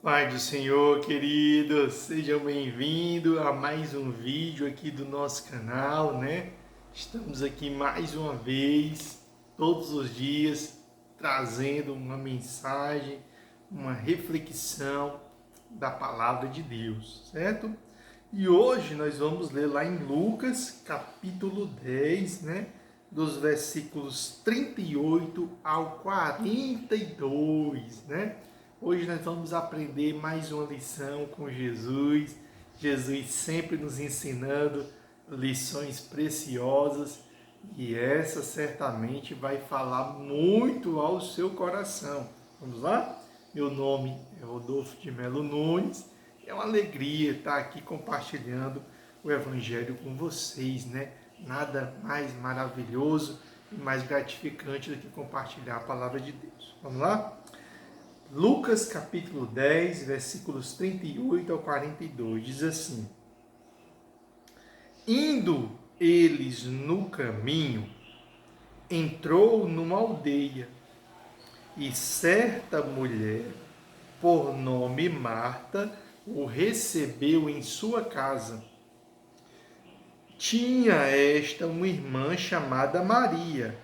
Pai do Senhor, queridos, sejam bem-vindos a mais um vídeo aqui do nosso canal, né? Estamos aqui mais uma vez, todos os dias, trazendo uma mensagem, uma reflexão da Palavra de Deus, certo? E hoje nós vamos ler lá em Lucas, capítulo 10, né? Dos versículos 38 ao 42, né? Hoje nós vamos aprender mais uma lição com Jesus. Jesus sempre nos ensinando lições preciosas e essa certamente vai falar muito ao seu coração. Vamos lá? Meu nome é Rodolfo de Melo Nunes. É uma alegria estar aqui compartilhando o Evangelho com vocês, né? Nada mais maravilhoso e mais gratificante do que compartilhar a palavra de Deus. Vamos lá? Lucas capítulo 10, versículos 38 ao 42, diz assim: Indo eles no caminho, entrou numa aldeia, e certa mulher, por nome Marta, o recebeu em sua casa. Tinha esta uma irmã chamada Maria,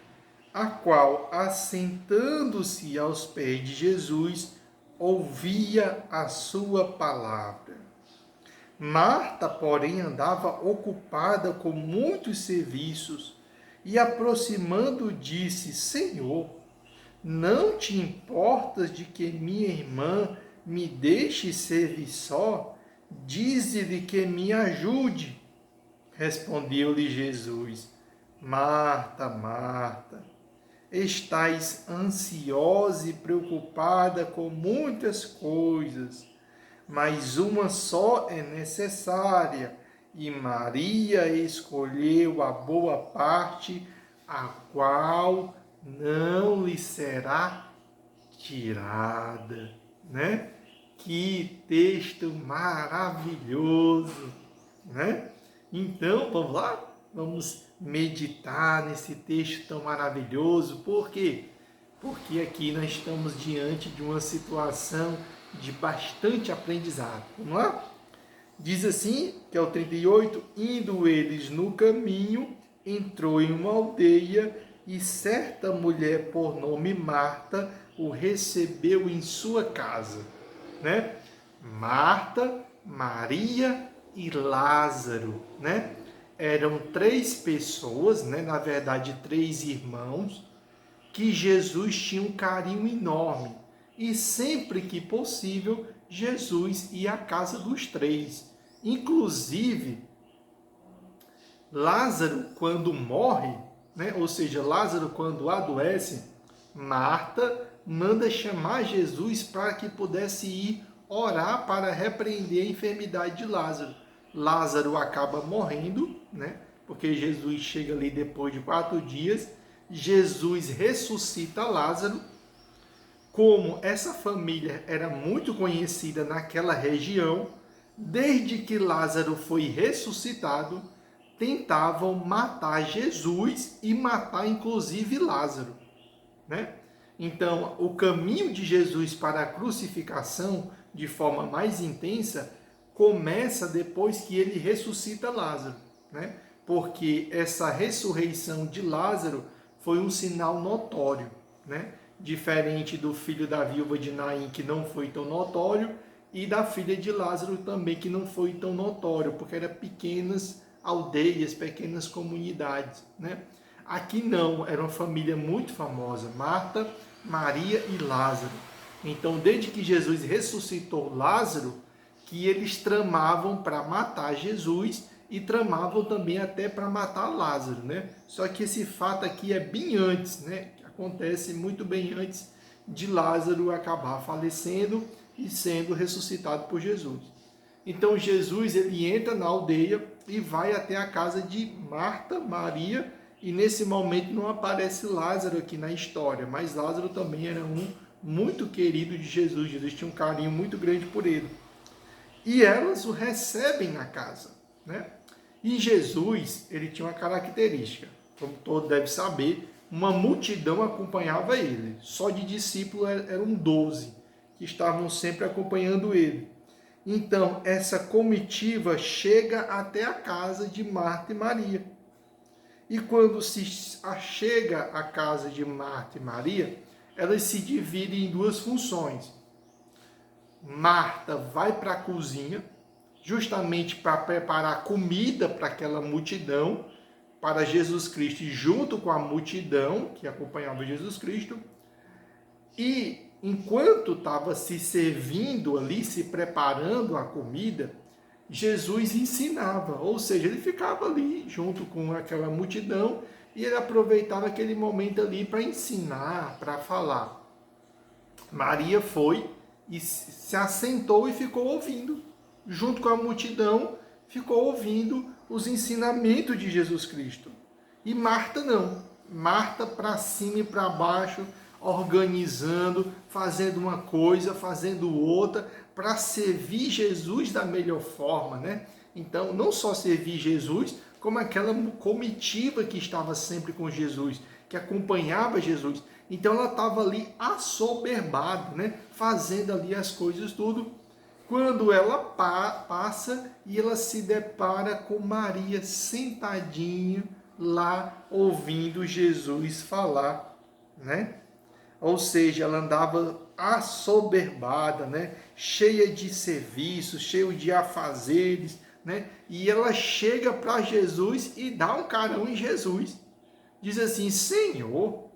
a qual, assentando-se aos pés de Jesus, ouvia a sua palavra. Marta, porém, andava ocupada com muitos serviços e, aproximando, disse: Senhor, não te importas de que minha irmã me deixe servir só? Dize-lhe que me ajude. Respondeu-lhe Jesus: Marta, Marta, estais ansiosa e preocupada com muitas coisas, mas uma só é necessária, e Maria escolheu a boa parte, a qual não lhe será tirada, né? Que texto maravilhoso, né? Então, vamos lá? Vamos meditar nesse texto tão maravilhoso. Por quê? Porque aqui nós estamos diante de uma situação de bastante aprendizado. Vamos lá? Diz assim, que é o 38, indo eles no caminho, entrou em uma aldeia e certa mulher por nome Marta o recebeu em sua casa, né? Marta, Maria e Lázaro, né? Eram três pessoas, né? Na verdade, três irmãos, que Jesus tinha um carinho enorme. E sempre que possível, Jesus ia à casa dos três. Inclusive, Lázaro, quando morre, né? Ou seja, Lázaro, quando adoece, Marta manda chamar Jesus para que pudesse ir orar para repreender a enfermidade de Lázaro. Lázaro acaba morrendo, né? Porque Jesus chega ali depois de 4 dias. Jesus ressuscita Lázaro. Como essa família era muito conhecida naquela região, desde que Lázaro foi ressuscitado, tentavam matar Jesus e matar inclusive Lázaro, né? Então, o caminho de Jesus para a crucificação, de forma mais intensa, começa depois que ele ressuscita Lázaro, né? Porque essa ressurreição de Lázaro foi um sinal notório, né? Diferente do filho da viúva de Naim, que não foi tão notório, e da filha de Lázaro também, que não foi tão notório, porque eram pequenas aldeias, pequenas comunidades, né? Aqui não, era uma família muito famosa, Marta, Maria e Lázaro. Então, desde que Jesus ressuscitou Lázaro, que eles tramavam para matar Jesus e tramavam também até para matar Lázaro, né? Só que esse fato aqui é bem antes, né? Acontece muito bem antes de Lázaro acabar falecendo e sendo ressuscitado por Jesus. Então Jesus ele entra na aldeia e vai até a casa de Marta, Maria, e nesse momento não aparece Lázaro aqui na história, mas Lázaro também era um muito querido de Jesus. Jesus tinha um carinho muito grande por ele. E elas o recebem na casa, né? E Jesus, ele tinha uma característica, como todo deve saber, uma multidão acompanhava ele. Só de discípulos eram 12. que estavam sempre acompanhando ele. Então, essa comitiva chega até a casa de Marta e Maria. E quando se chega à casa de Marta e Maria, elas se dividem em duas funções. Marta vai para a cozinha, justamente para preparar comida para aquela multidão, para Jesus Cristo, e junto com a multidão que acompanhava Jesus Cristo. E enquanto estava se servindo ali, se preparando a comida, Jesus ensinava, ou seja, ele ficava ali junto com aquela multidão e ele aproveitava aquele momento ali para ensinar, para falar. Maria foi e se assentou e ficou ouvindo, junto com a multidão, ficou ouvindo os ensinamentos de Jesus Cristo. E Marta não. Marta para cima e para baixo, organizando, fazendo uma coisa, fazendo outra, para servir Jesus da melhor forma, né? Então, não só servir Jesus, como aquela comitiva que estava sempre com Jesus, que acompanhava Jesus. Então, ela estava ali assoberbada, né? Fazendo ali as coisas tudo. Quando ela passa e ela se depara com Maria sentadinha lá, ouvindo Jesus falar, né? Ou seja, ela andava assoberbada, né? Cheia de serviços, cheia de afazeres, né? E ela chega para Jesus e dá um carão em Jesus. Diz assim: Senhor,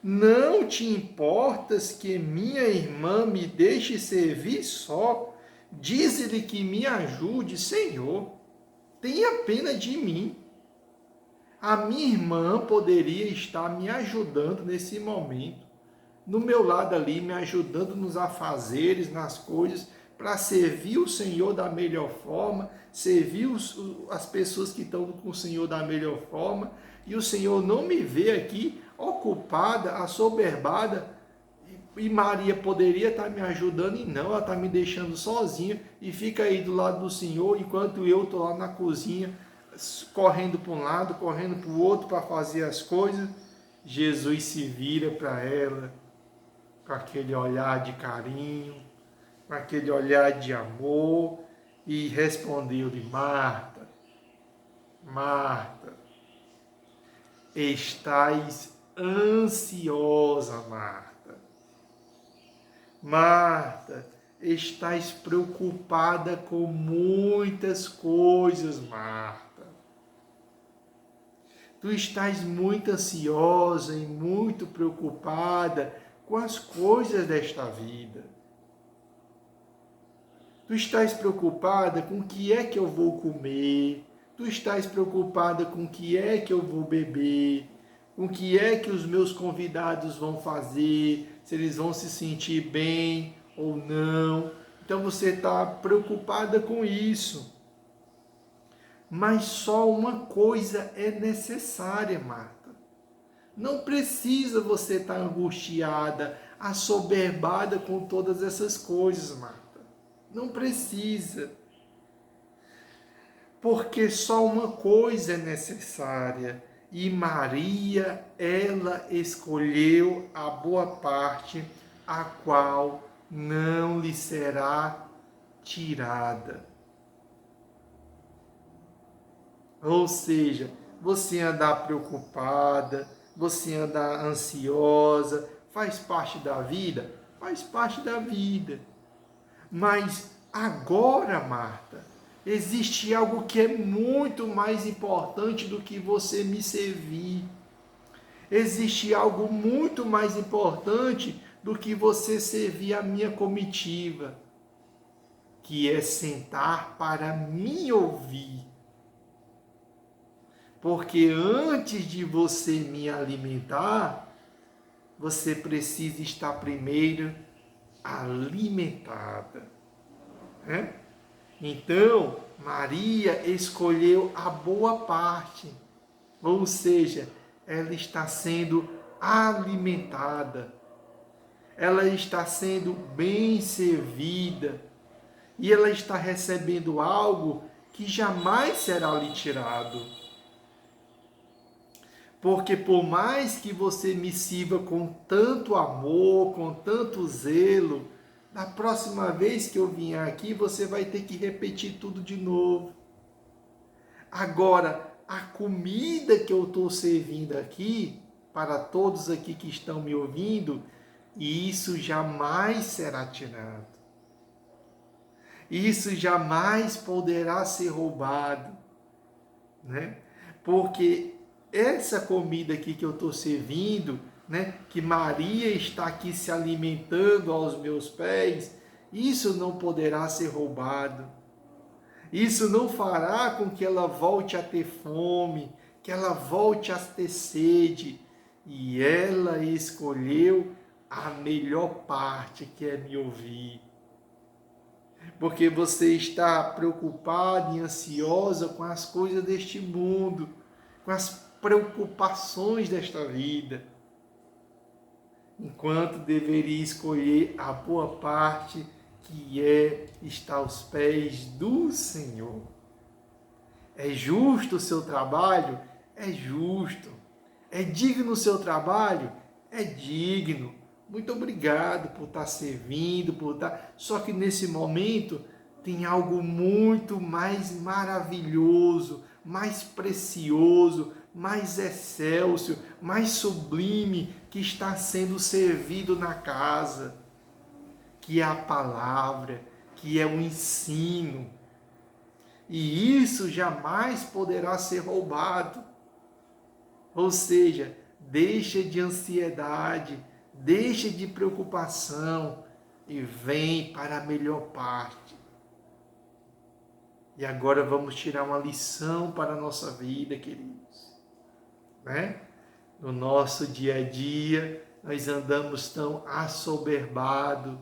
não te importas que minha irmã me deixe servir só? Diz-lhe que me ajude, Senhor. Tenha pena de mim. A minha irmã poderia estar me ajudando nesse momento, no meu lado ali, me ajudando nos afazeres, nas coisas, para servir o Senhor da melhor forma, servir as pessoas que estão com o Senhor da melhor forma, e o Senhor não me vê aqui ocupada, assoberbada, e Maria poderia estar me ajudando, e não, ela está me deixando sozinha, e fica aí do lado do Senhor, enquanto eu estou lá na cozinha, correndo para um lado, correndo para o outro para fazer as coisas. Jesus se vira para ela com aquele olhar de carinho, com aquele olhar de amor e respondeu-lhe: Marta, Marta, estás ansiosa, Marta. Marta, estás preocupada com muitas coisas, Marta. Tu estás muito ansiosa e muito preocupada com as coisas desta vida. Tu estás preocupada com o que é que eu vou comer. Tu estás preocupada com o que é que eu vou beber. Com o que é que os meus convidados vão fazer. Se eles vão se sentir bem ou não. Então você está preocupada com isso. Mas só uma coisa é necessária, Marta. Não precisa você estar angustiada, assoberbada com todas essas coisas, Marta. Não precisa. Porque só uma coisa é necessária. E Maria, ela escolheu a boa parte, a qual não lhe será tirada. Ou seja, você andar preocupada, você andar ansiosa, faz parte da vida? Faz parte da vida. Mas agora, Marta, existe algo que é muito mais importante do que você me servir. Existe algo muito mais importante do que você servir a minha comitiva, que é sentar para me ouvir. Porque antes de você me alimentar, você precisa estar primeiro alimentada. Né? Então, Maria escolheu a boa parte. Ou seja, ela está sendo alimentada. Ela está sendo bem servida. E ela está recebendo algo que jamais será lhe tirado. Porque por mais que você me sirva com tanto amor, com tanto zelo, na próxima vez que eu vier aqui, você vai ter que repetir tudo de novo. Agora, a comida que eu estou servindo aqui, para todos aqui que estão me ouvindo, isso jamais será tirado. Isso jamais poderá ser roubado, né? Porque essa comida aqui que eu estou servindo, né, que Maria está aqui se alimentando aos meus pés, isso não poderá ser roubado. Isso não fará com que ela volte a ter fome, que ela volte a ter sede. E ela escolheu a melhor parte, que é me ouvir. Porque você está preocupada e ansiosa com as coisas deste mundo, com as preocupações desta vida, enquanto deveria escolher a boa parte, que é estar aos pés do Senhor. É justo o seu trabalho? É justo. É digno o seu trabalho? É digno. Muito obrigado por estar servindo, por estar... Só que nesse momento tem algo muito mais maravilhoso, mais precioso, mais excelso, mais sublime, que está sendo servido na casa, que é a palavra, que é o ensino. E isso jamais poderá ser roubado. Ou seja, deixa de ansiedade, deixa de preocupação e vem para a melhor parte. E agora vamos tirar uma lição para a nossa vida, queridos. Né? No nosso dia a dia, nós andamos tão assoberbados,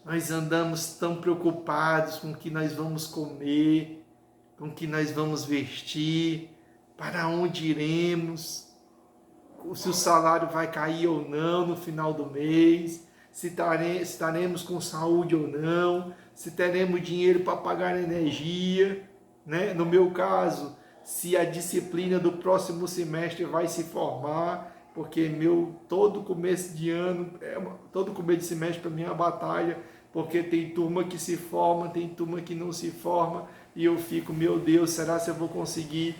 nós andamos tão preocupados com o que nós vamos comer, com o que nós vamos vestir, para onde iremos, se o salário vai cair ou não no final do mês, se estaremos com saúde ou não, se teremos dinheiro para pagar energia, né? No meu caso, se a disciplina do próximo semestre vai se formar, porque todo começo de ano, todo começo de semestre para mim é uma batalha, porque tem turma que se forma, tem turma que não se forma, e eu fico, meu Deus, será que eu vou conseguir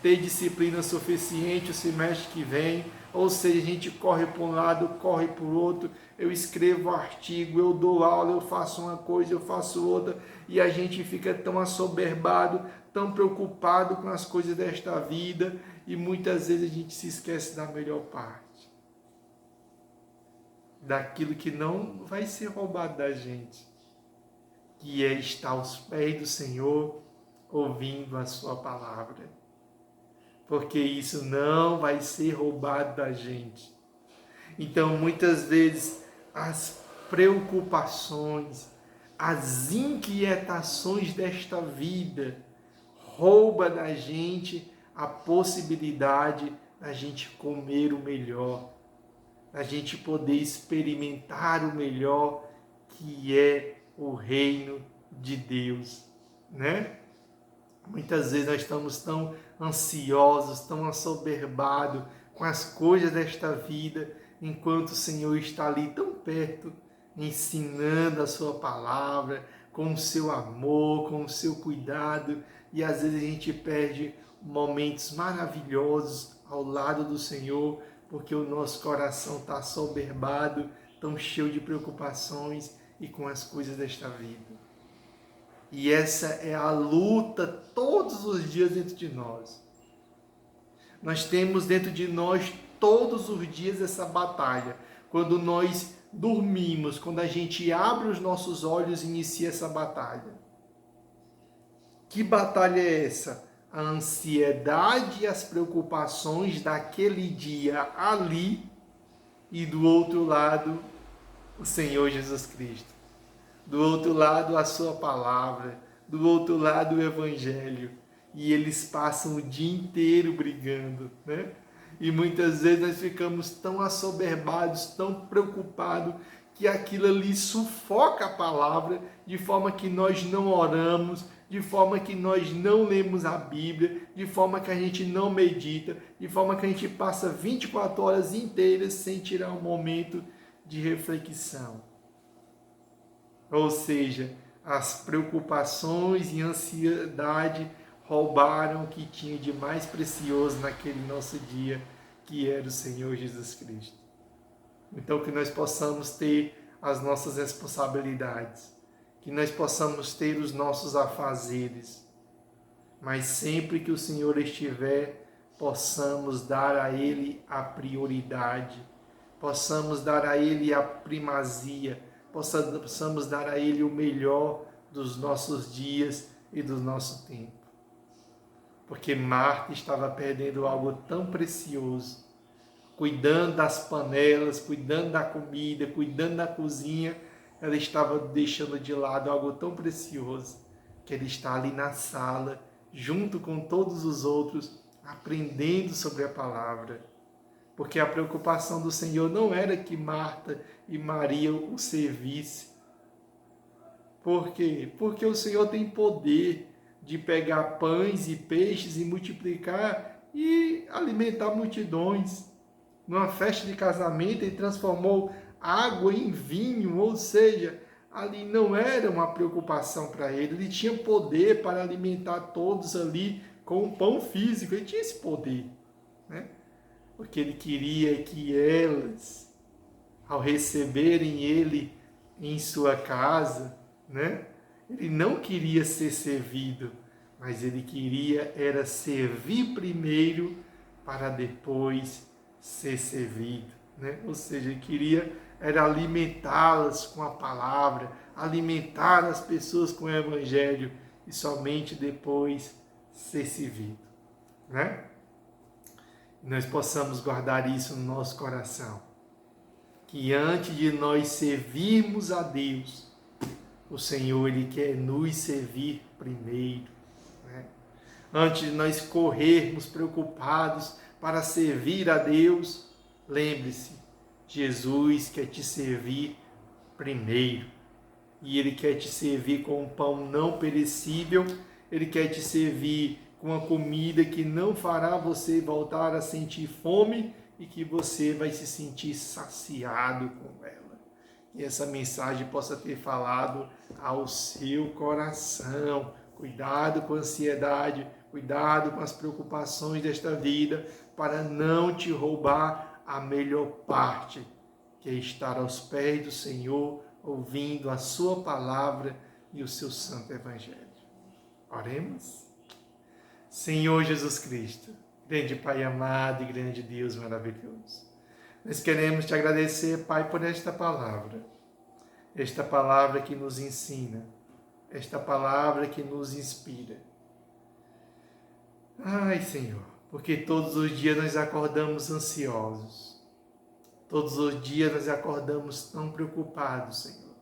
ter disciplina suficiente o semestre que vem? Ou seja, a gente corre para um lado, corre para o outro, eu escrevo artigo, eu dou aula, eu faço uma coisa, eu faço outra, e a gente fica tão assoberbado, tão preocupado com as coisas desta vida, e muitas vezes a gente se esquece da melhor parte, daquilo que não vai ser roubado da gente, que é estar aos pés do Senhor, ouvindo a sua palavra. Porque isso não vai ser roubado da gente. Então, muitas vezes, as preocupações, as inquietações desta vida rouba da gente a possibilidade da gente comer o melhor, da gente poder experimentar o melhor, que é o reino de Deus, né? Muitas vezes nós estamos tão ansiosos, tão assoberbados com as coisas desta vida, enquanto o Senhor está ali tão perto, ensinando a sua palavra, com o seu amor, com o seu cuidado, e às vezes a gente perde momentos maravilhosos ao lado do Senhor, porque o nosso coração está assoberbado, tão cheio de preocupações e com as coisas desta vida. E essa é a luta todos os dias dentro de nós. Nós temos dentro de nós todos os dias essa batalha. Quando nós dormimos, quando a gente abre os nossos olhos, inicia essa batalha. Que batalha é essa? A ansiedade e as preocupações daquele dia ali, e do outro lado, o Senhor Jesus Cristo. Do outro lado, a sua palavra, do outro lado, o Evangelho. E eles passam o dia inteiro brigando, né? E muitas vezes nós ficamos tão assoberbados, tão preocupados, que aquilo ali sufoca a palavra, de forma que nós não oramos, de forma que nós não lemos a Bíblia, de forma que a gente não medita, de forma que a gente passa 24 horas inteiras sem tirar um momento de reflexão. Ou seja, as preocupações e ansiedade roubaram o que tinha de mais precioso naquele nosso dia, que era o Senhor Jesus Cristo. Então, que nós possamos ter as nossas responsabilidades, que nós possamos ter os nossos afazeres, mas sempre que o Senhor estiver, possamos dar a Ele a prioridade, possamos dar a Ele a primazia, possamos dar a Ele o melhor dos nossos dias e do nosso tempo. Porque Marta estava perdendo algo tão precioso, cuidando das panelas, cuidando da comida, cuidando da cozinha, ela estava deixando de lado algo tão precioso, que ele está ali na sala, junto com todos os outros, aprendendo sobre a palavra. Porque a preocupação do Senhor não era que Marta e Maria o servissem. Por quê? Porque o Senhor tem poder de pegar pães e peixes e multiplicar e alimentar multidões. Numa festa de casamento, ele transformou água em vinho, ou seja, ali não era uma preocupação para ele, ele tinha poder para alimentar todos ali com o pão físico, ele tinha esse poder, né? Porque ele queria que elas, ao receberem ele em sua casa, né? Ele não queria ser servido, mas ele queria era servir primeiro para depois ser servido, né? Ou seja, ele queria era alimentá-las com a palavra, alimentar as pessoas com o evangelho e somente depois ser servido, né? Nós possamos guardar isso no nosso coração, que antes de nós servirmos a Deus, o Senhor Ele quer nos servir primeiro, né? Antes de nós corrermos preocupados para servir a Deus, lembre-se, Jesus quer te servir primeiro. E Ele quer te servir com um pão não perecível, Ele quer te servir com uma comida que não fará você voltar a sentir fome e que você vai se sentir saciado com ela. Que essa mensagem possa ter falado ao seu coração. Cuidado com a ansiedade, cuidado com as preocupações desta vida, para não te roubar a melhor parte, que é estar aos pés do Senhor, ouvindo a sua palavra e o seu santo evangelho. Oremos. Senhor Jesus Cristo, grande Pai amado e grande Deus maravilhoso, nós queremos te agradecer, Pai, por esta palavra que nos ensina, esta palavra que nos inspira. Ai, Senhor, porque todos os dias nós acordamos ansiosos, todos os dias nós acordamos tão preocupados, Senhor.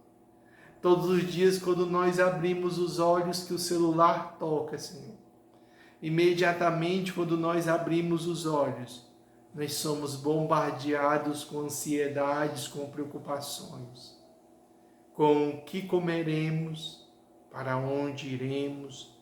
Todos os dias, quando nós abrimos os olhos, que o celular toca, Senhor. Imediatamente, quando nós abrimos os olhos, nós somos bombardeados com ansiedades, com preocupações. Com o que comeremos, para onde iremos,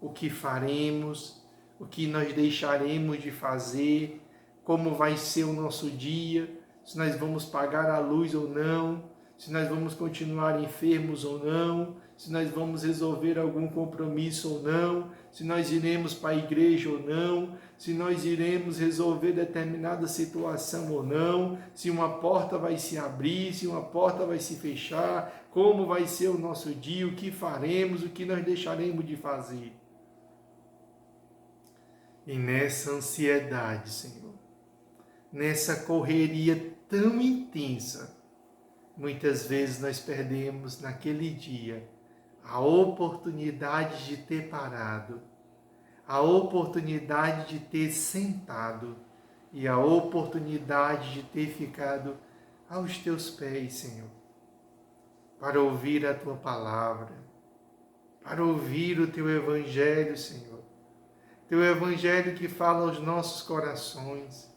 o que faremos, o que nós deixaremos de fazer, como vai ser o nosso dia, se nós vamos pagar a luz ou não, se nós vamos continuar enfermos ou não, se nós vamos resolver algum compromisso ou não, se nós iremos para a igreja ou não, se nós iremos resolver determinada situação ou não, se uma porta vai se abrir, se uma porta vai se fechar, como vai ser o nosso dia, o que faremos, o que nós deixaremos de fazer. E nessa ansiedade, Senhor, nessa correria tão intensa, muitas vezes nós perdemos naquele dia a oportunidade de ter parado, a oportunidade de ter sentado e a oportunidade de ter ficado aos teus pés, Senhor, para ouvir a tua palavra, para ouvir o teu evangelho, Senhor. Teu evangelho que fala aos nossos corações,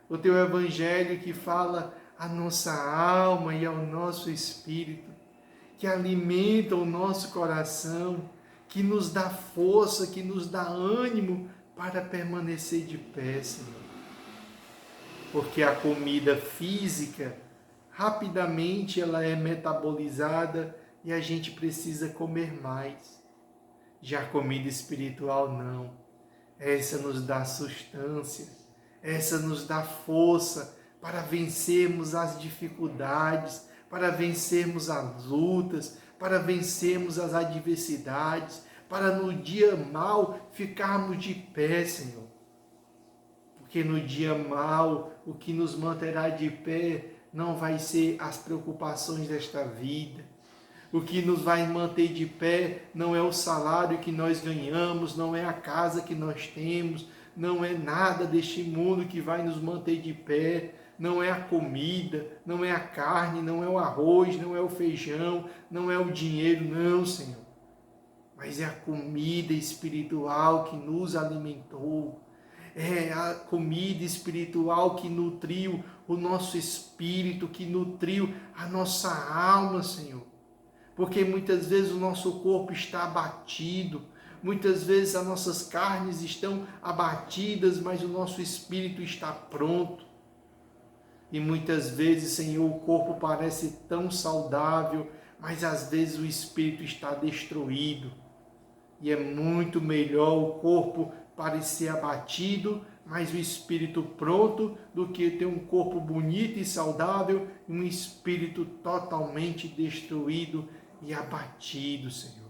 o teu evangelho que fala à nossa alma e ao nosso espírito, que alimenta o nosso coração, que nos dá força, que nos dá ânimo para permanecer de pé, Senhor. Porque a comida física, rapidamente ela é metabolizada e a gente precisa comer mais. Já a comida espiritual não. Essa nos dá sustância, essa nos dá força para vencermos as dificuldades, para vencermos as lutas, para vencermos as adversidades, para no dia mau ficarmos de pé, Senhor. Porque no dia mau, o que nos manterá de pé não vai ser as preocupações desta vida. O que nos vai manter de pé não é o salário que nós ganhamos, não é a casa que nós temos, não é nada deste mundo que vai nos manter de pé, não é a comida, não é a carne, não é o arroz, não é o feijão, não é o dinheiro, não, Senhor. Mas é a comida espiritual que nos alimentou. É a comida espiritual que nutriu o nosso espírito, que nutriu a nossa alma, Senhor. Porque muitas vezes o nosso corpo está abatido, muitas vezes as nossas carnes estão abatidas, mas o nosso espírito está pronto. E muitas vezes, Senhor, o corpo parece tão saudável, mas às vezes o espírito está destruído. E é muito melhor o corpo parecer abatido, mas o espírito pronto, do que ter um corpo bonito e saudável e um espírito totalmente destruído e abatido, Senhor.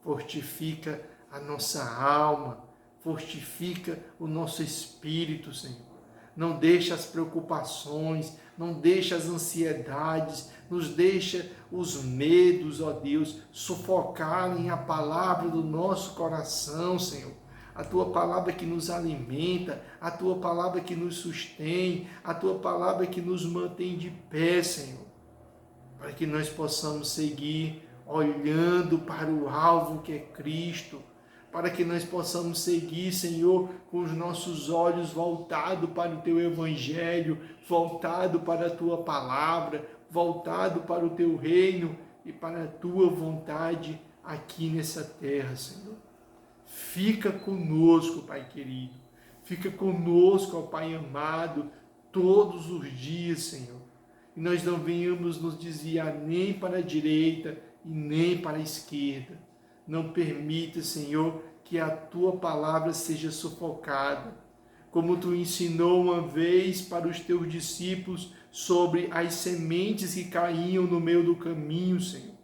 Fortifica a nossa alma, fortifica o nosso espírito, Senhor. Não deixa as preocupações, não deixa as ansiedades, nos deixa os medos, ó Deus, sufocarem a palavra do nosso coração, Senhor. A Tua palavra que nos alimenta, a Tua palavra que nos sustém, a Tua palavra que nos mantém de pé, Senhor. Para que nós possamos seguir olhando para o alvo que é Cristo, para que nós possamos seguir, Senhor, com os nossos olhos voltados para o Teu Evangelho, voltado para a Tua palavra, voltado para o Teu reino e para a Tua vontade aqui nessa terra, Senhor. Fica conosco, Pai querido, fica conosco, ó Pai amado, todos os dias, Senhor. E nós não venhamos nos desviar nem para a direita e nem para a esquerda. Não permita, Senhor, que a Tua palavra seja sufocada, como Tu ensinou uma vez para os Teus discípulos sobre as sementes que caíam no meio do caminho, Senhor.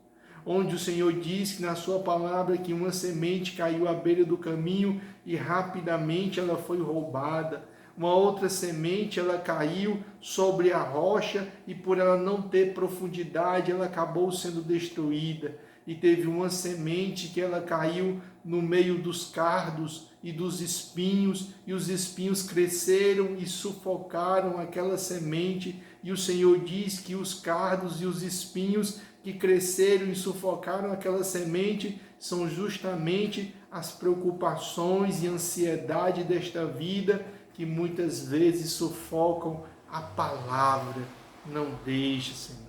Onde o Senhor diz que na Sua palavra que uma semente caiu à beira do caminho e rapidamente ela foi roubada. Uma outra semente, ela caiu sobre a rocha e por ela não ter profundidade, ela acabou sendo destruída. E teve uma semente que ela caiu no meio dos cardos e dos espinhos, e os espinhos cresceram e sufocaram aquela semente. E o Senhor diz que os cardos e os espinhos que cresceram e sufocaram aquela semente são justamente as preocupações e ansiedade desta vida, que muitas vezes sufocam a palavra. Não deixa, Senhor.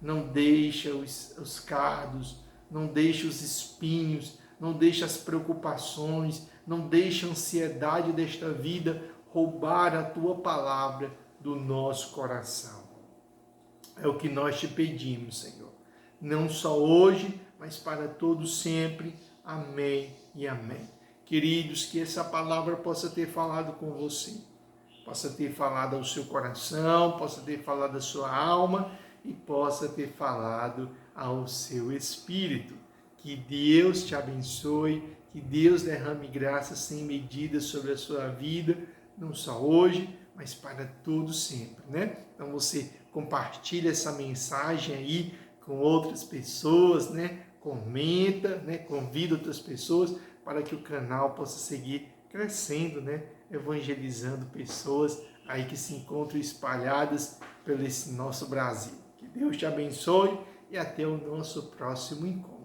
Não deixa os cardos, não deixa os espinhos, não deixa as preocupações, não deixa a ansiedade desta vida roubar a Tua palavra do nosso coração. É o que nós te pedimos, Senhor. Não só hoje, mas para todos sempre. Amém e amém. Queridos, que essa palavra possa ter falado com você, possa ter falado ao seu coração, possa ter falado à sua alma e possa ter falado ao seu espírito. Que Deus te abençoe, que Deus derrame graça sem medida sobre a sua vida, não só hoje, mas para todo sempre, né? Então você compartilha essa mensagem aí com outras pessoas, né? Comenta, né? Convida outras pessoas para que o canal possa seguir crescendo, né? Evangelizando pessoas aí que se encontram espalhadas pelo esse nosso Brasil. Que Deus te abençoe e até o nosso próximo encontro.